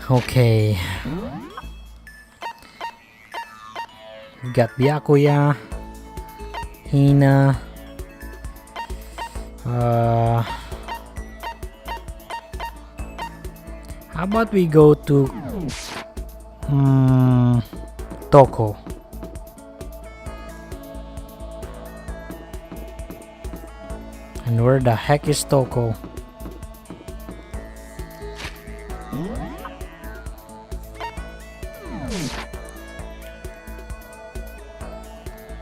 Okay. We got Byakuya, Hina. How about we go to Toko? And where the heck is Toko?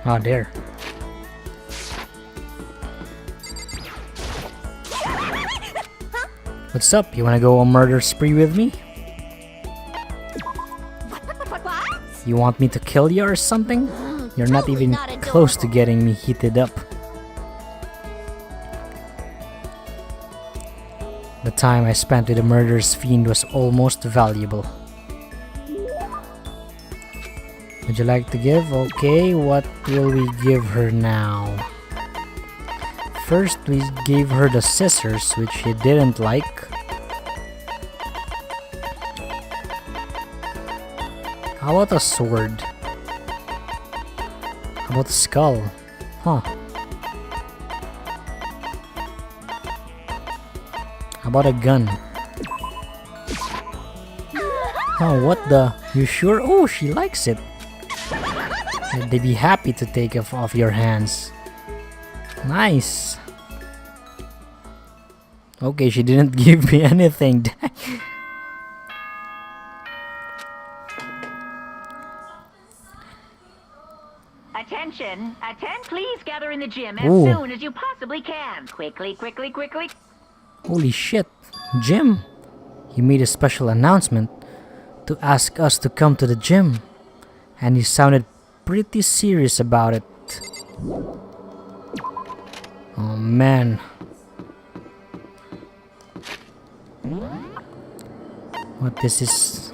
Ah, there. What's up? You wanna go on murder spree with me? You want me to kill you or something? You're not even close to getting me heated up. The time I spent with the murderous fiend was almost valuable. Would you like to give? Okay, what will we give her now? First, we gave her the scissors, which she didn't like. How about a sword? How about a skull? Huh. How about a gun? Oh, what the? You sure? Oh, she likes it. They'd be happy to take it off your hands. Nice. Okay, she didn't give me anything. Attention, please gather in the gym as soon as you possibly can. Quickly. Holy shit, Jim. He made a special announcement to ask us to come to the gym. And he sounded pretty serious about it. Oh man. What this is?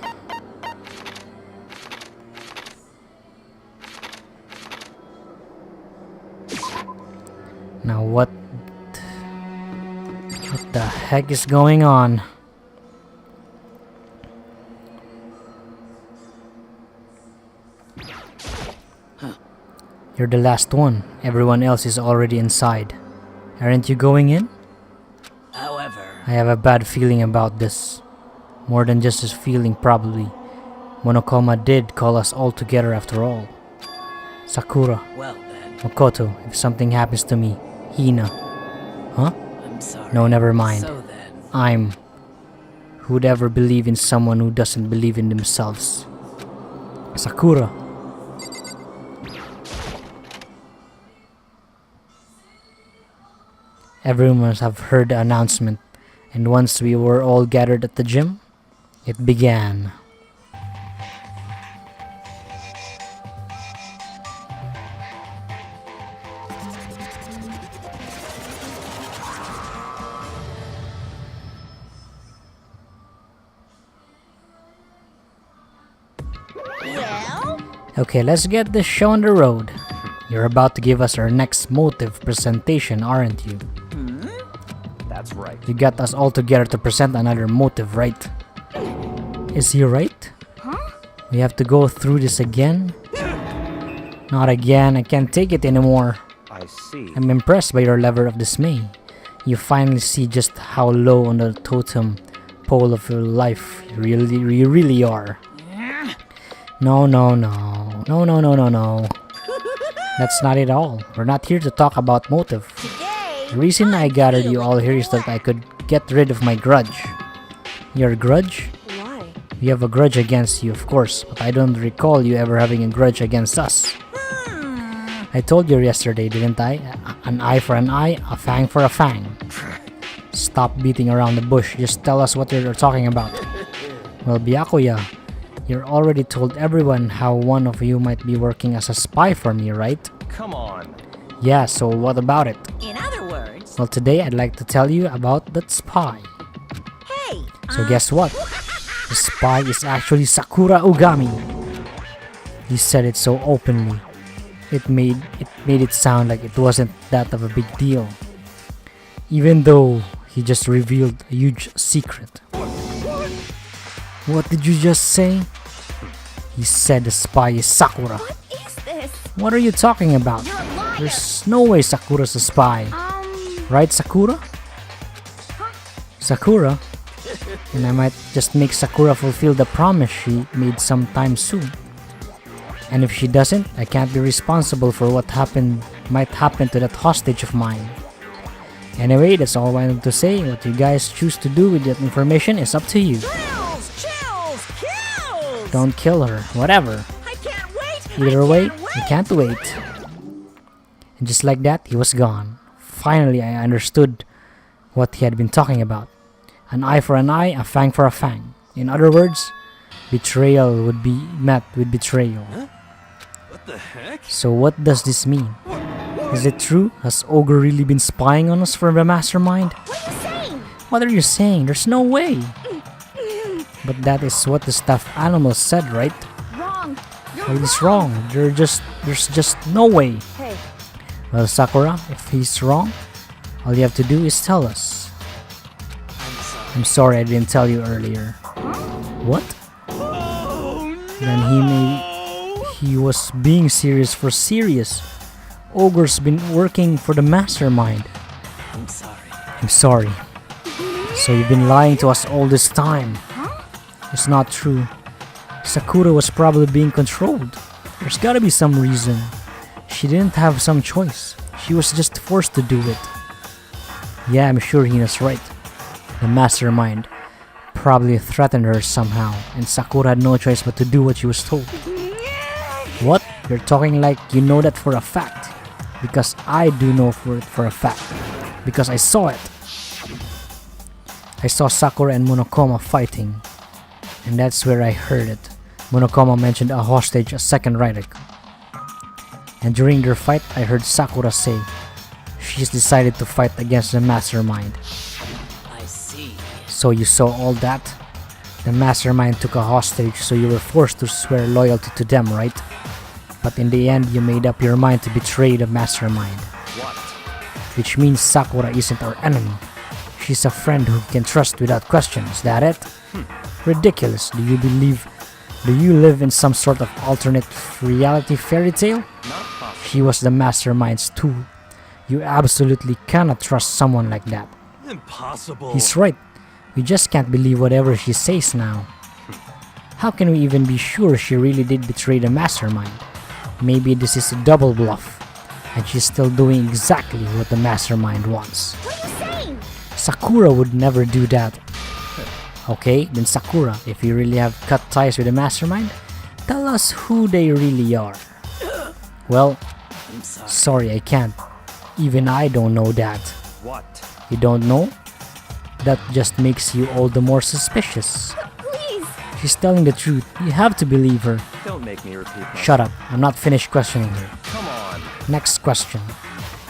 Now what the heck is going on? You're the last one. Everyone else is already inside. Aren't you going in? However, I have a bad feeling about this. More than just a feeling, probably. Monokuma did call us all together after all. Sakura, well then, Makoto, if something happens to me, Hina. Huh? I'm sorry. No, never mind. So then, Who'd ever believe in someone who doesn't believe in themselves? Sakura. Everyone must have heard the announcement, and once we were all gathered at the gym, it began. Okay, let's get this show on the road. You're about to give us our next motive presentation, aren't you? That's right. You got us all together to present another motive, right? Is he right? We have to go through this again? Not again, I can't take it anymore. I see. I'm impressed by your level of dismay. You finally see just how low on the totem pole of your life you really are. No. That's not it all. We're not here to talk about motive. The reason I gathered you all here is that I could get rid of my grudge. Your grudge? Why? We have a grudge against you, of course, but I don't recall you ever having a grudge against us. I told you yesterday, didn't I? An eye for an eye, a fang for a fang. Stop beating around the bush, just tell us what you're talking about. Well, Byakuya, you already told everyone how one of you might be working as a spy for me, right? Come on. Yeah, so what about it? In other words, Well, today I'd like to tell you about that spy. hey, So guess what? The spy is actually Sakura Ugami. He said it so openly. It made it sound like it wasn't that of a big deal. Even though He just revealed a huge secret. What did you just say? He said the spy is Sakura. What is this? What are you talking about? You're a liar. There's no way Sakura's a spy. Right, Sakura? Sakura? And I might just make Sakura fulfill the promise she made sometime soon. And if she doesn't, I can't be responsible for what might happen to that hostage of mine. Anyway, that's all I wanted to say. What you guys choose to do with that information is up to you. Thrills, chills, kills. Don't kill her, whatever. I can't wait. Either I way, can't I can't wait. And just like that, he was gone. Finally, I understood what he had been talking about. An eye for an eye, a fang for a fang. In other words, betrayal would be met with betrayal. What the heck? So what does this mean? Is it true? Has Ogre really been spying on us for the mastermind? What are you saying? What are you saying? There's no way. But that is what the stuffed animals said, right? Wrong. You're Well, he's wrong. There's just no way. Hey, Well, Sakura, if he's wrong, all you have to do is tell us. I'm sorry I didn't tell you earlier. What? Then he was being serious for serious. Ogre's been working for the mastermind. I'm sorry. I'm sorry. So you've been lying to us all this time. It's not true. Sakura was probably being controlled. There's gotta be some reason. She didn't have some choice. She was just forced to do it. Yeah, I'm sure Hina's right. The mastermind probably threatened her somehow, and Sakura had no choice but to do what she was told. What? You're talking like you know that for a fact. Because I do know for a fact. Because I saw it. I saw Sakura and Monokuma fighting. And that's where I heard it. Monokuma mentioned a hostage a second right ago. And during their fight, I heard Sakura say she's decided to fight against the mastermind. I see. So you saw all that? The mastermind took a hostage, so you were forced to swear loyalty to them, right? But in the end, you made up your mind to betray the mastermind. What? Which means Sakura isn't our enemy. She's a friend who can trust without question. Is that it? Ridiculous. Do you live in some sort of alternate reality fairy tale? Not possible. She was the mastermind's tool. You absolutely cannot trust someone like that. Impossible. He's right. We just can't believe whatever she says now. How can we even be sure she really did betray the mastermind? Maybe this is a double bluff, and she's still doing exactly what the mastermind wants. what are you saying? Sakura would never do that. Okay, then Sakura, if you really have cut ties with the mastermind, tell us who they really are. Well, I'm sorry. sorry, I can't. Even I don't know that. What? You don't know? That just makes you all the more suspicious. Please. She's telling the truth. You have to believe her. Don't make me repeat myself. Shut up. I'm not finished questioning her. Come on. Next question.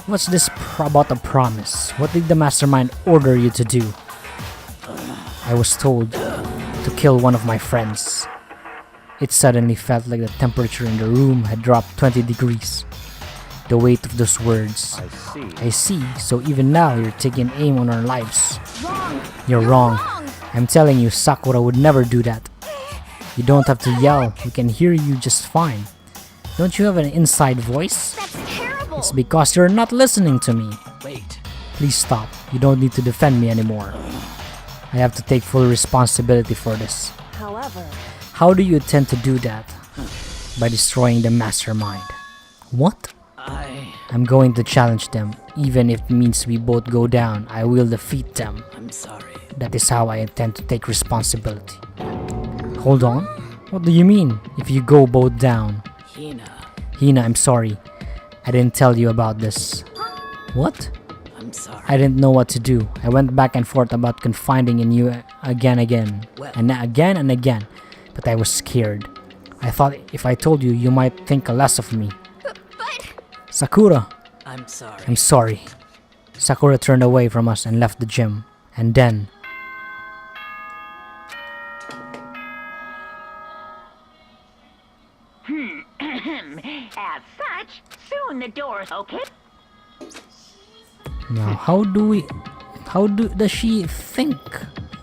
What's this about a promise? What did the mastermind order you to do? I was told to kill one of my friends. It suddenly felt like the temperature in the room had dropped 20 degrees. The weight of those words. I see. I see, so even now you're taking aim on our lives. Wrong. You're wrong. I'm telling you, Sakura would never do that. You don't have to yell, we can hear you just fine. Don't you have an inside voice? That's terrible. It's because you're not listening to me. Wait. Please stop, you don't need to defend me anymore. I have to take full responsibility for this. However, How do you intend to do that? By destroying the mastermind. What? I'm going to challenge them. Even if it means we both go down, I will defeat them. I'm sorry. That is how I intend to take responsibility. Hold on. What do you mean, if you go both down? Hina. Hina, I'm sorry. I didn't tell you about this. What? I'm sorry. I didn't know what to do. I went back and forth about confiding in you again, and again. But I was scared. I thought if I told you, you might think less of me. but Sakura, I'm sorry. I'm sorry. Sakura turned away from us and left the gym. And then... As such, soon the doors, okay? Now, does she think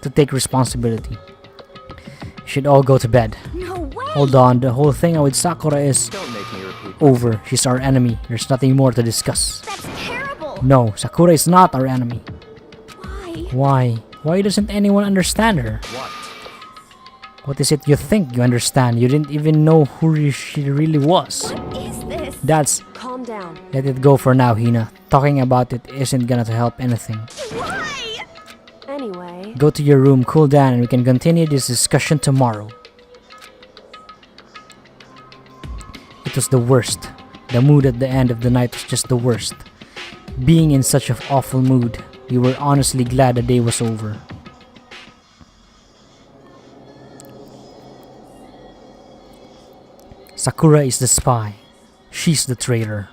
to take responsibility? You should all go to bed. No way. Hold on, the whole thing with Sakura is Don't make me repeat. over. She's our enemy. There's nothing more to discuss. That's terrible. No, Sakura is not our enemy. Why? Why? Why doesn't anyone understand her? What? What is it you think you understand? You didn't even know who she really was. What is this? That's... Calm down. Let it go for now, Hina. Talking about it isn't gonna help anything. Why? Anyway, Go to your room, cool down, and we can continue this discussion tomorrow. It was the worst. The mood at the end of the night was just the worst. Being in such an awful mood, we were honestly glad the day was over. Sakura is the spy. She's the traitor.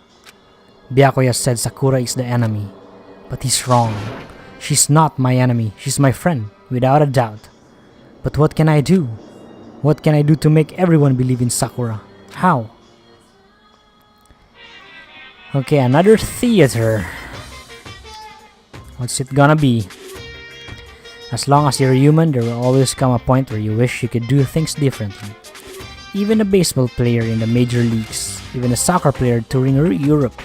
Byakuya said Sakura is the enemy. But he's wrong. She's not my enemy. She's my friend, without a doubt. But what can I do? What can I do to make everyone believe in Sakura? How? Okay, another theater. What's it gonna be? As long as you're human, there will always come a point where you wish you could do things differently. Even a baseball player in the major leagues, even a soccer player touring Europe,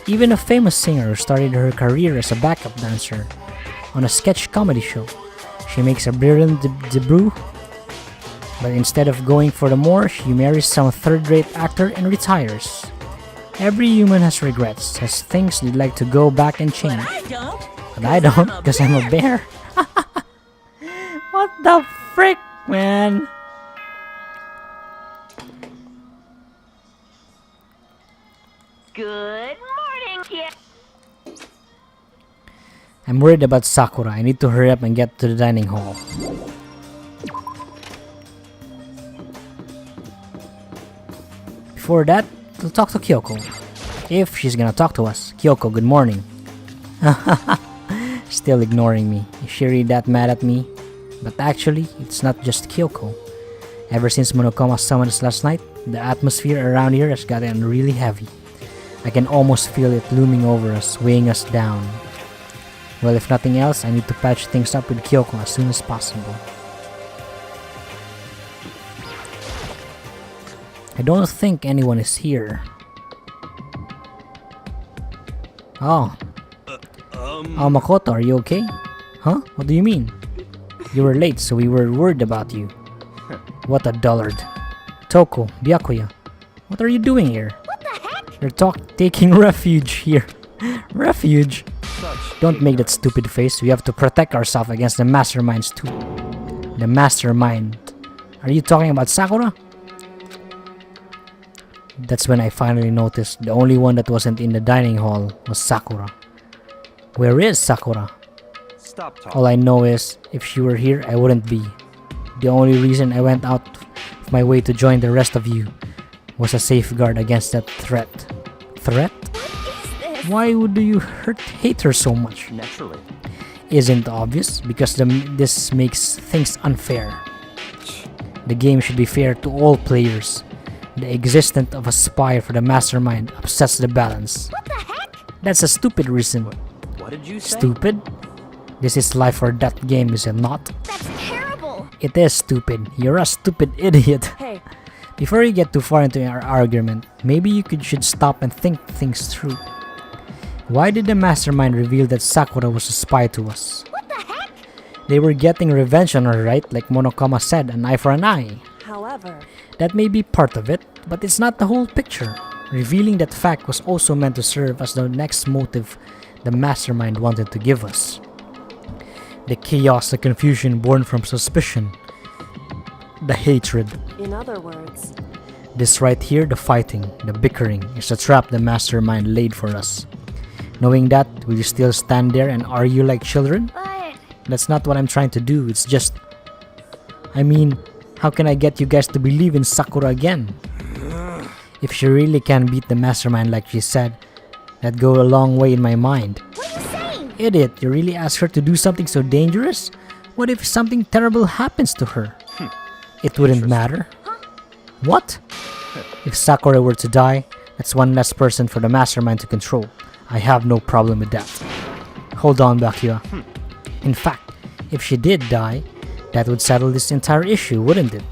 even a famous singer who started her career as a backup dancer on a sketch comedy show. She makes a brilliant debut, but instead of going for the more, she marries some third-rate actor and retires. Every human has regrets, has things they'd like to go back and change. I don't. But I don't, because I'm a bear. What the frick, man? Good morning, kid. I'm worried about Sakura. I need to hurry up and get to the dining hall. Before that, we'll talk to Kyoko. If she's gonna talk to us. Kyoko, good morning. Still ignoring me. Is she really that mad at me? But actually, it's not just Kyoko. Ever since Monokuma summoned us last night, the atmosphere around here has gotten really heavy. I can almost feel it looming over us, weighing us down. Well, if nothing else, I need to patch things up with Kyoko as soon as possible. I don't think anyone is here. Oh, Makoto, are you okay? Huh? What do you mean? You were late, so we were worried about you. What a dullard. Toko, Byakuya, what are you doing here? What the heck? You're taking refuge here. Refuge? Such. Don't make that stupid face. We have to protect ourselves against the masterminds too. The mastermind. Are you talking about Sakura? That's when I finally noticed the only one that wasn't in the dining hall was Sakura. Where is Sakura? Stop talking. All I know is, if she were here, I wouldn't be. The only reason I went out of my way to join the rest of you was a safeguard against that threat. Threat? What is this? Why would you hate her so much? Naturally. Isn't obvious, because this makes things unfair. The game should be fair to all players. The existence of a spy for the mastermind upsets the balance. What the heck? That's a stupid reason. What did you say? Stupid? This is life or death game, is it not? That's terrible. It is stupid. You're a stupid idiot. hey, Before you get too far into our argument, maybe you should stop and think things through. Why did the mastermind reveal that Sakura was a spy to us? What the heck? They were getting revenge on her, right? Like Monokuma said, an eye for an eye. however, That may be part of it, but it's not the whole picture. Revealing that fact was also meant to serve as the next motive the mastermind wanted to give us. The chaos, the confusion born from suspicion, the hatred. in other words, This right here, the fighting, the bickering, is the trap the mastermind laid for us. Knowing that, will you still stand there and argue like children? But That's not what I'm trying to do, it's just... I mean, how can I get you guys to believe in Sakura again? If she really can beat the mastermind like she said, that'd go a long way in my mind. what are you saying? Idiot, you really asked her to do something so dangerous? What if something terrible happens to her? It wouldn't matter. What? If Sakura were to die, that's one less person for the mastermind to control. I have no problem with that. Hold on, Byakuya. In fact, if she did die, that would settle this entire issue, wouldn't it?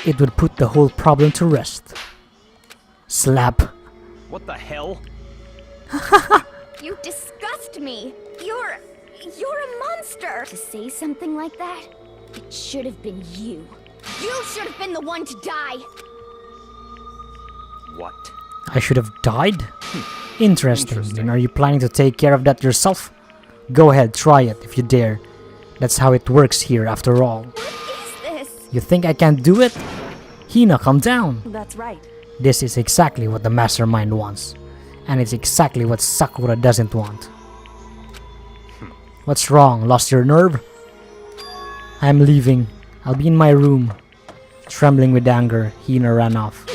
It would put the whole problem to rest. Slap. What the hell? You disgust me. You're a monster. To say something like that, it should have been you. You should have been the one to die. What? I should have died? Interesting. Then are you planning to take care of that yourself? Go ahead, try it if you dare. That's how it works here after all. What is this? You think I can't do it? Hina, calm down. That's right. This is exactly what the mastermind wants. And it's exactly what Sakura doesn't want. What's wrong? Lost your nerve? I'm leaving. I'll be in my room. Trembling with anger, Hina ran off.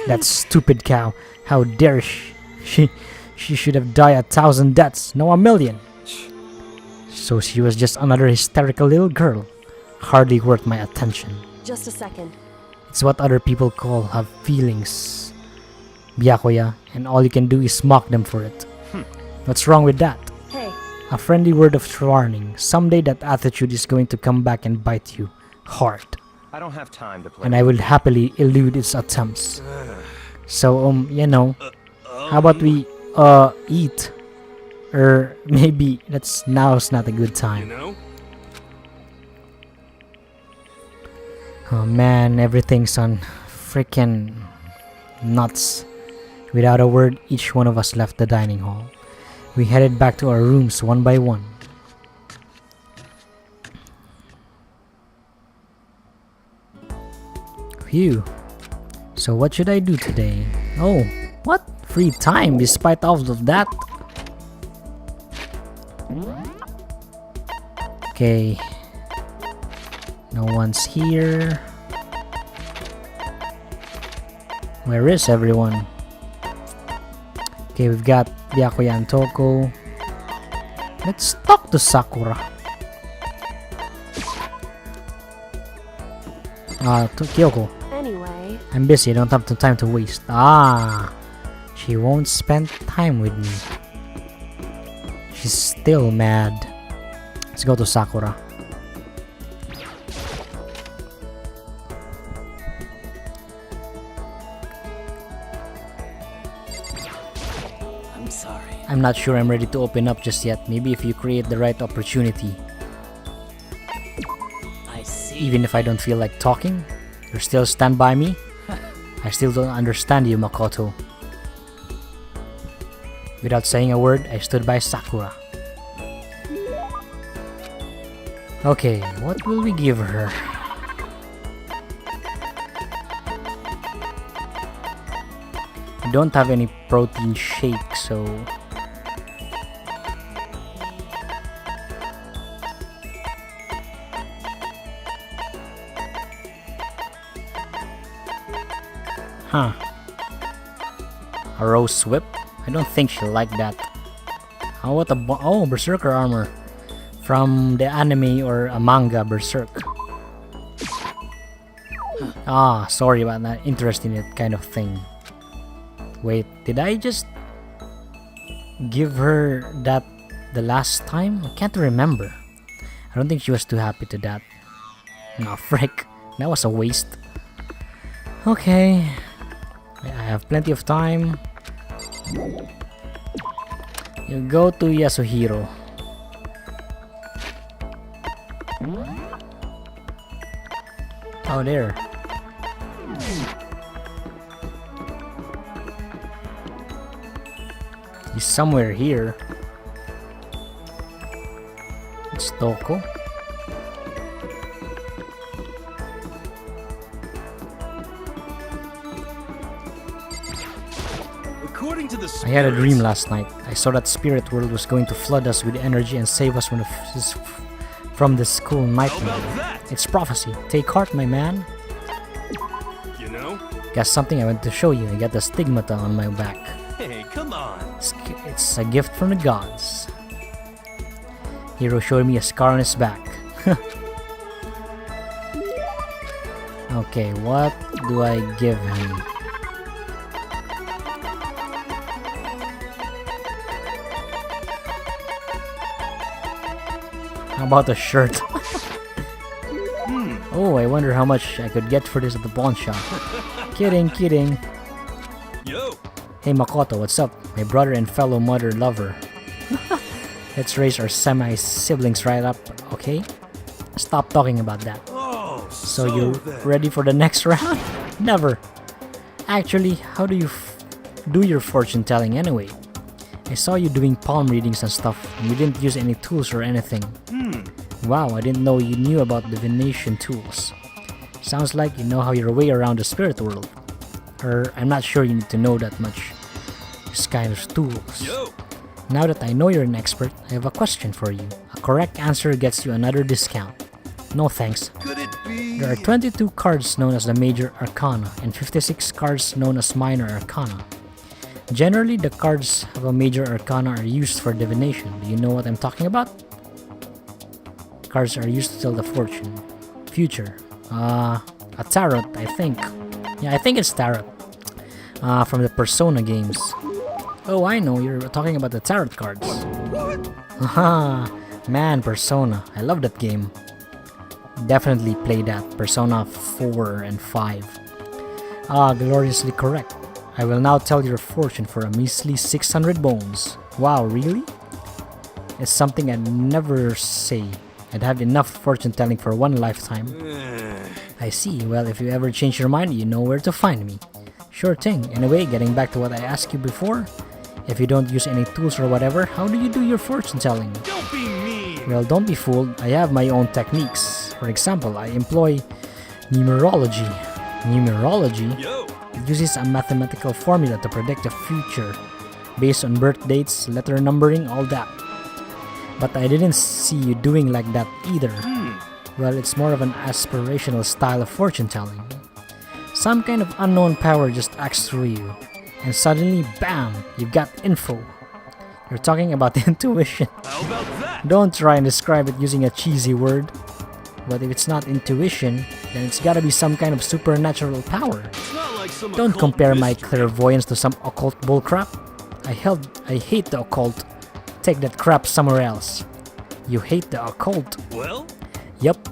That stupid cow. How dare she? She should have died 1,000 deaths, no 1,000,000. So she was just another hysterical little girl. Hardly worth my attention. Just a second. It's what other people call have feelings, Byakuya, and all you can do is mock them for it. What's wrong with that? Hey, A friendly word of warning. Someday that attitude is going to come back and bite you hard. I don't have time to play. And I will happily elude its attempts. So, you know, how about we, eat? Or maybe now's not a good You time. know? Oh man, everything's on freaking nuts. Without a word, each one of us left the dining hall. We headed back to our rooms one by one. Phew. So what should I do today? Oh, what? Free time despite all of that? Okay. No one's here. Where is everyone? Okay, we've got Byakuya and Toko. Let's talk to Sakura. To Kyoko. anyway, I'm busy, I don't have the time to waste. Ah, she won't spend time with me. She's still mad. Let's go to Sakura. I'm sorry. I'm not sure I'm ready to open up just yet. Maybe if you create the right opportunity. I see. Even if I don't feel like talking, you'll still stand by me? I still don't understand you, Makoto. Without saying a word, I stood by Sakura. Okay, what will we give her? I don't have any protein shake, so... Huh. A rose whip? I don't think she'll like that. How about oh, Berserker armor. From the anime or a manga, Berserk. Ah, sorry about that. Interesting kind of thing. Wait, did I just give her that the last time? I can't remember. I don't think she was too happy to that. Nah, frick. That was a waste. Okay. I have plenty of time. You go to Yasuhiro. Oh, there. He's somewhere here. It's Toko. According to the I had a dream spirits, last night. I saw that spirit world was going to flood us with energy and save us from the school How nightmare. about that? It's prophecy. Take heart, my man. You know? Got something I want to show you. I got the stigmata on my back. Hey, come on. It's a gift from the gods. Hero showed me a scar on his back. Okay, what do I give him? How about a shirt? Oh, I wonder how much I could get for this at the pawn shop. Kidding, kidding. Yo! Hey Makoto, what's up? My brother and fellow mother lover. Let's raise our semi-siblings right up, okay? Stop talking about that. Oh, So you ready for the next round? Never. Actually, how do you do your fortune telling anyway? I saw you doing palm readings and stuff, and you didn't use any tools or anything. Wow, I didn't know you knew about divination tools. Sounds like you know how your way around the spirit world. Or I'm not sure you need to know that much. This kind of tools. Yo! Now that I know you're an expert, I have a question for you. A correct answer gets you another discount. No thanks. Could it be? There are 22 cards known as the Major Arcana and 56 cards known as Minor Arcana. Generally, the cards of a Major Arcana are used for divination. Do you know what I'm talking about? Cards are used to tell the fortune. Future. A tarot, I think. Yeah, I think it's tarot. From the Persona games. Oh, I know, you're talking about the tarot cards. Haha, man, Persona. I love that game. Definitely play that. Persona 4 and 5. Gloriously correct. I will now tell your fortune for a measly 600 bones. Wow, really? It's something I'd never say. I'd have enough fortune telling for one lifetime. I see. Well, if you ever change your mind, you know where to find me. Sure thing. Anyway, getting back to what I asked you before. If you don't use any tools or whatever, how do you do your fortune telling? Don't be mean! Well, don't be fooled. I have my own techniques. For example, I employ numerology. Numerology? Yo! It uses a mathematical formula to predict the future based on birth dates, letter numbering, all that. But I didn't see you doing like that either. Well, it's more of an aspirational style of fortune telling. Some kind of unknown power just acts through you, and suddenly, bam, you've got info. You're talking about intuition. How about that? Don't try and describe it using a cheesy word. But if it's not intuition, then it's gotta be some kind of supernatural power. It's not like some Don't occult compare my mystery. clairvoyance to some occult bullcrap. I hate the occult. Take that crap somewhere else. You hate the occult. Well? Yup.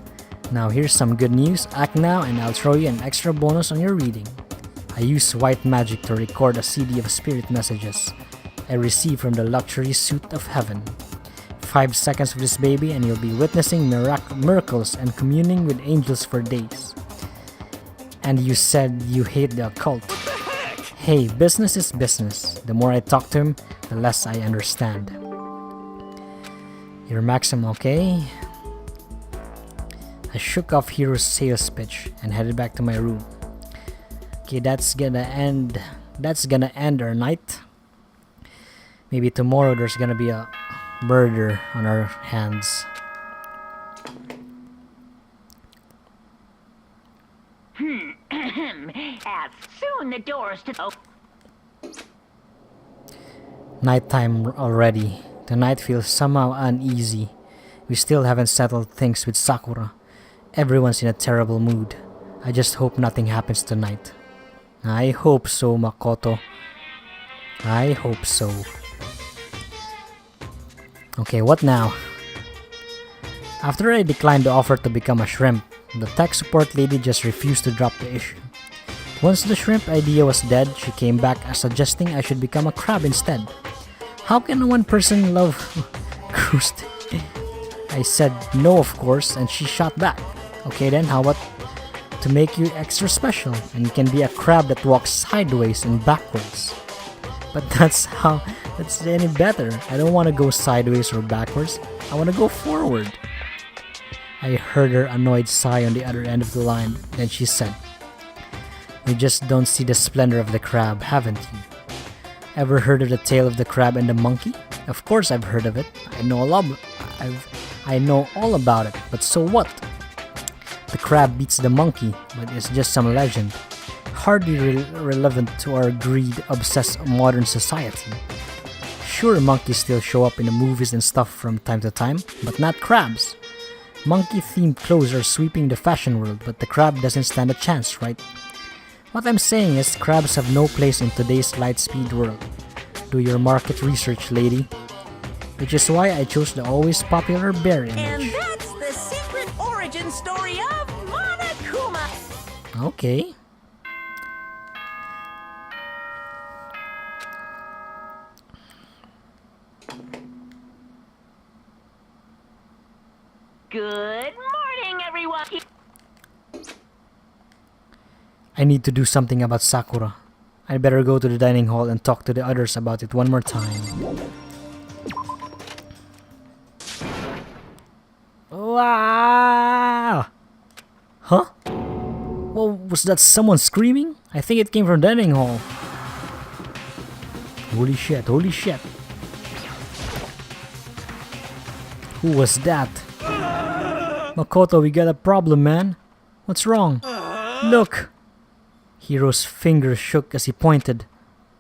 Now here's some good news. Act now and I'll throw you an extra bonus on your reading. I use white magic to record a CD of spirit messages I received from the luxury suite of heaven. 5 seconds of this baby and you'll be witnessing miracles and communing with angels for days. And you said you hate the occult. Hey, business is business. The more I talk to him, the less I understand. Your Maxim, okay? I shook off Hero's sales pitch and headed back to my room. Okay, that's gonna end our night. Maybe tomorrow there's gonna be a murder on our hands. As soon the doors to Nighttime already. Tonight feels somehow uneasy. We still haven't settled things with Sakura. Everyone's in a terrible mood. I just hope nothing happens tonight. I hope so, Makoto. I hope so. Okay, what now? After I declined the offer to become a shrimp, the tech support lady just refused to drop the issue. Once the shrimp idea was dead, she came back as suggesting I should become a crab instead. How can one person love cruise? I said no, of course, and she shot back. Okay then, how about to make you extra special, and you can be a crab that walks sideways and backwards. But that's any better. I don't want to go sideways or backwards. I want to go forward. I heard her annoyed sigh on the other end of the line. Then she said, "You just don't see the splendor of the crab, haven't you? Ever heard of the tale of the crab and the monkey? Of course I've heard of it. I know all about it, but so what? The crab beats the monkey, but it's just some legend. Hardly relevant to our greed-obsessed modern society. Sure, monkeys still show up in the movies and stuff from time to time, but not crabs. Monkey-themed clothes are sweeping the fashion world, but the crab doesn't stand a chance, right? What I'm saying is, crabs have no place in today's light-speed world. Do your market research, lady." which is why I chose the always popular bear And image. that's the secret origin story of Monokuma. Okay. Good morning, everyone. I need to do something about Sakura. I better go to the dining hall and talk to the others about it one more time. Wow! Huh? Well, was that someone screaming? I think it came from the dining hall. Holy shit, holy shit. Who was that? Makoto, we got a problem, man. What's wrong? Look! Hiro's fingers shook as he pointed.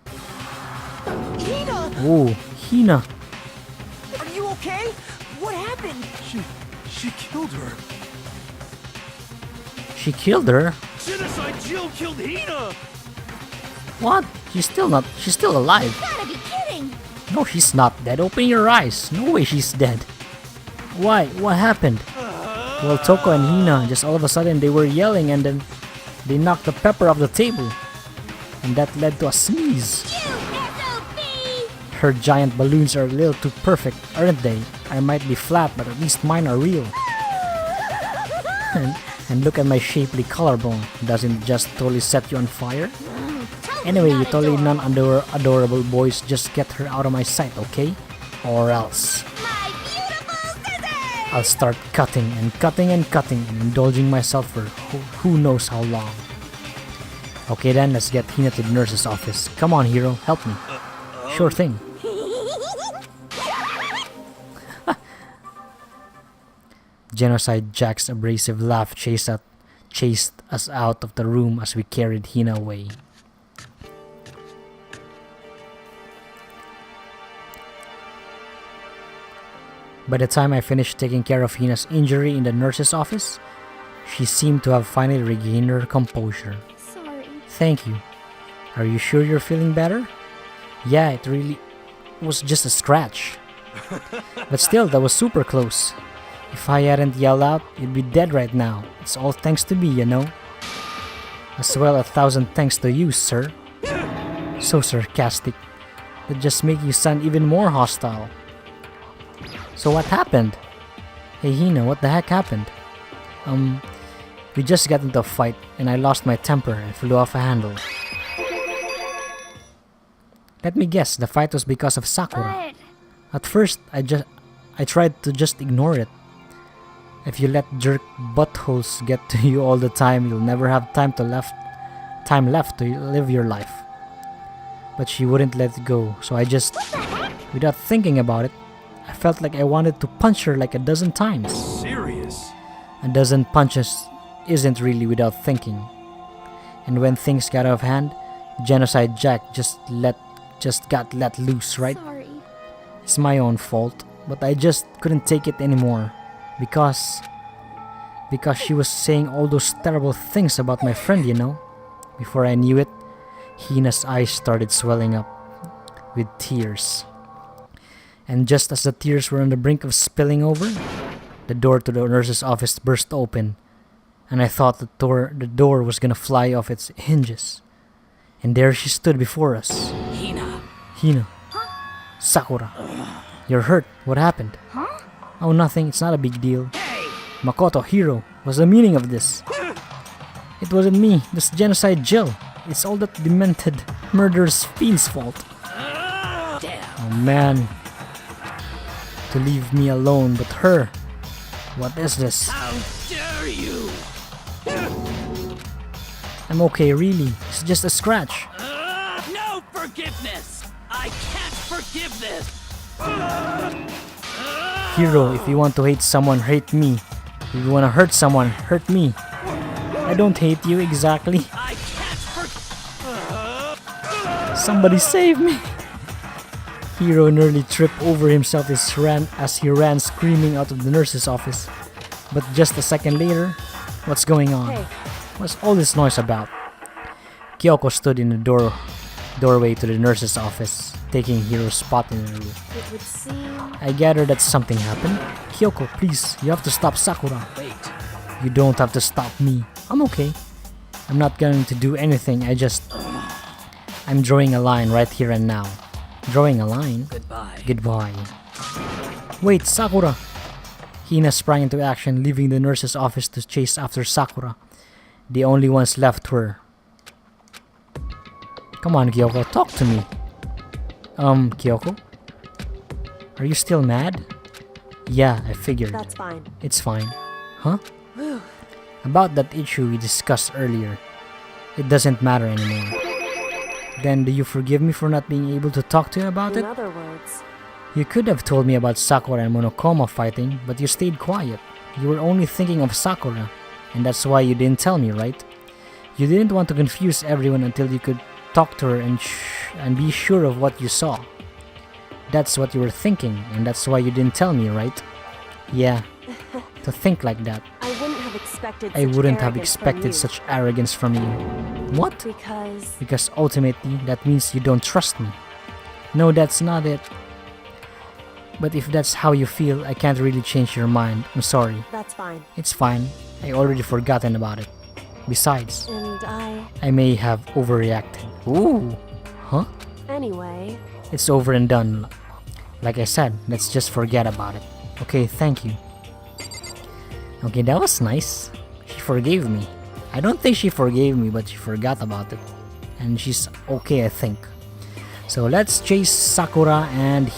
Hina, Oh, Hina. are you okay? What happened? She killed her. She killed her? Genocide Jill killed Hina! What? She's still alive. Gotta be kidding! No, she's not dead. Open your eyes. No way she's dead. Why? What happened? Well, Toko and Hina, just all of a sudden they were yelling and then they knocked the pepper off the table. And that led to a sneeze. You SOB! Her giant balloons are a little too perfect, aren't they? I might be flat, but at least mine are real. And look at my shapely collarbone. Doesn't it just totally set you on fire? Anyway, you totally non-adorable boys, just get her out of my sight, okay? Or else. My beautiful scissors! I'll start cutting and cutting and cutting and indulging myself for who knows how long. Okay then, let's get Hina to the nurse's office. Come on, Hiro, help me. Sure thing. Genocide Jack's abrasive laugh chased us out of the room as we carried Hina away. By the time I finished taking care of Hina's injury in the nurse's office, she seemed to have finally regained her composure. Sorry. Thank you. Are you sure you're feeling better? Yeah, it really was just a scratch. But still, that was super close. If I hadn't yelled out, you'd be dead right now. It's all thanks to me, you know. As well, 1,000 thanks to you, sir. So sarcastic. That just makes you sound even more hostile. So what happened? Hey Hina, what the heck happened? We just got into a fight and I lost my temper and flew off a handle. Let me guess, the fight was because of Sakura. But At first, I tried to just ignore it. If you let jerk buttholes get to you all the time, you'll never have time left to live your life. But she wouldn't let it go, so I just, without thinking about it, I felt like I wanted to punch her like a dozen times. Serious? A dozen punches isn't really without thinking. And when things got out of hand, Genocide Jack just got let loose, right? sorry. It's my own fault, but I just couldn't take it anymore because she was saying all those terrible things about my friend, you know. Before I knew it, Hina's eyes started swelling up with tears. And just as the tears were on the brink of spilling over, the door to the nurse's office burst open, and I thought the door was gonna fly off its hinges. And there she stood before us. Hina. Hina. Sakura. You're hurt. What happened? Huh? Oh, nothing. It's not a big deal. Makoto, Hiro, what's the meaning of this? It wasn't me. This genocide Jill. It's all that demented murderous fiend's fault. Damn. Oh man. To leave me alone, but her. What is this? How dare you? I'm okay, really. It's just a scratch. No forgiveness. I can't forgive this. Hiro, if you want to hate someone, hate me. If you want to hurt someone, hurt me. I don't hate you exactly. I can't Somebody save me! Hiro nearly tripped over himself as he ran screaming out of the nurse's office. But just a second later, what's going on? Hey. What's all this noise about? Kyoko stood in the doorway to the nurse's office. taking Hiro's spot in her room. It would seem. I gather that something happened. Kyoko, please, you have to stop Sakura. Wait. You don't have to stop me. I'm okay. I'm not going to do anything, I'm drawing a line right here and now. Drawing a line? Goodbye. Goodbye. Wait, Sakura! Hina sprang into action, leaving the nurse's office to chase after Sakura. The only ones left were... Come on, Kyoko, talk to me. Kyoko? Are you still mad? Yeah, I figured. That's fine. It's fine. Huh? About that issue we discussed earlier. It doesn't matter anymore. Then do you forgive me for not being able to talk to you about In it? other words, You could have told me about Sakura and Monokuma fighting, but you stayed quiet. You were only thinking of Sakura, and that's why you didn't tell me, right? You didn't want to confuse everyone until you could talk to her and be sure of what you saw. That's what you were thinking, and that's why you didn't tell me, right? Yeah, to think like that. I wouldn't have expected. I such wouldn't have arrogance from expected you. such arrogance from you. What? Because Because ultimately, that means you don't trust me. No, that's not it. But if that's how you feel, I can't really change your mind. I'm sorry. that's fine. It's fine. I already forgotten about it. Besides, And I may have overreacted. Ooh. Huh? anyway, It's over and done. Like I said, let's just forget about it. Okay, thank you. Okay, that was nice. She forgave me. I don't think she forgave me, but she forgot about it. And she's okay, I think. So let's chase Sakura and